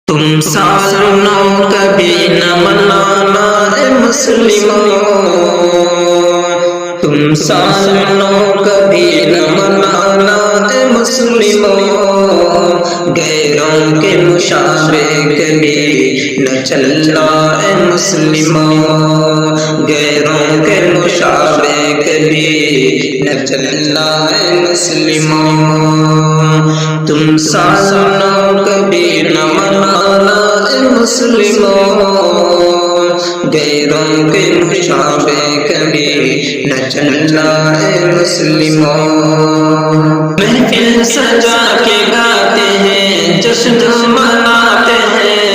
تم سالوں کبھی نہ منانا اے مسلموں، تم سالوں کبھی نہ منانا اے مسلموں، غیروں کے مشابہ کبھی نہ چلنا اے مسلموں، غیروں کے مشابہ کبھی نہ چلنا اے مسلموں، تم سالوں کبھی نہ منانا اے مسلموں، غیروں کے مشابہ کبھی نہ چلنا اے مسلموں، محفل سجا کے گاتے ہیں جشن مناتے ہیں،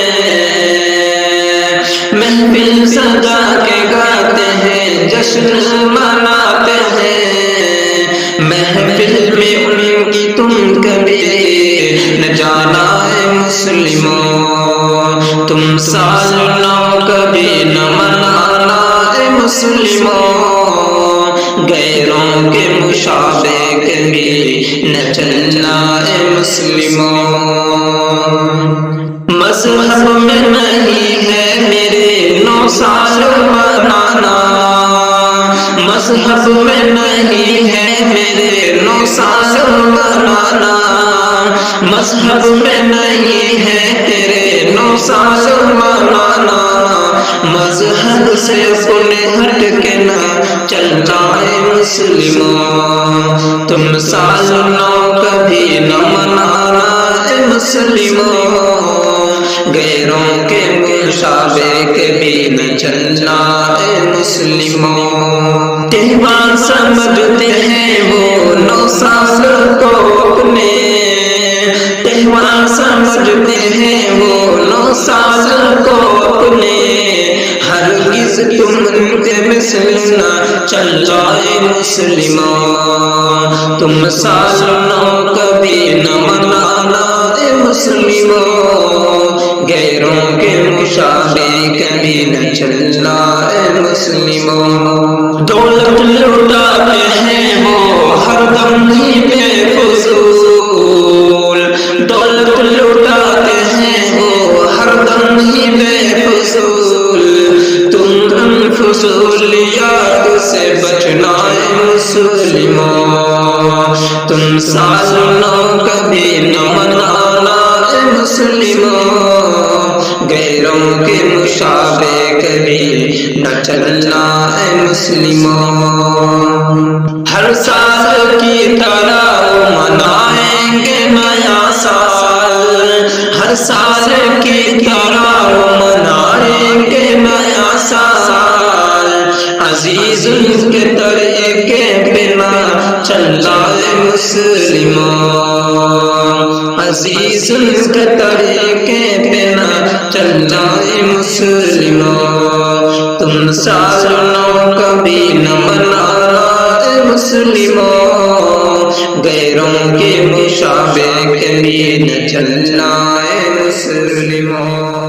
محفل سجا کے گاتے ہیں جشن مناتے ہیں، محفل میں ان کی تم کبھی نہ جانا اے مسلموں، تم سالوں کبھی نہ منانا اے مسلموں، غیروں کے مشابہ کبھی نہ چلنا اے مسلموں، مذہب میں نہیں ہے میرے 9 سال منانا، مذہب میں نہیں ہے میرے 9 سال منانا، مذہب میں نہیں ہے تیرے 9 سال منانا، مذہب سے اپنے ہٹ کے نہ چلنا اے مسلموں، تم سالوں کبھی نہ منانا اے مسلموں، غیروں کے مشابہ کبھی نہ چلنا اے مسلموں، تہوار سمجھتے ہیں وہ 9 سال کو اپنے، تہوار سمجھتے ہیں وہ 9 سال کو اپنے، ہرگز تم ان کے مثل نہ چلنا اے مسلموں، تم سالوں کبھی نہ منانا اے مسلموں، غیروں کے مشابہ کبھی نہ چلنا اے مسلموں، دولت لوٹاتے ہیں وہ ہر دم ہی بے فضول، دولت لوٹاتے ہیں وہ ہر دم ہی بے فضول، تم ان فضولیات سے بچنا اے مسلموں، تم سالوں کبھی نہ منانا اے مسلموں، غیروں کے مشابہ کبھی نہ چلنا اے مسلموں، ہر سال کی طرح منائیں گے نیا سال، ہر سال کی طرح منائیں گے نیا سال، عزیز کے طریقے پہ نہ چلنا اے مسلموں، عزیز کے طریقے پہ نہ چلنا اے مسلموں، تم سالوں کبھی نہ منانا اے مسلموں، غیروں کے مشابہ کبھی نہ چلنا اے مسلموں۔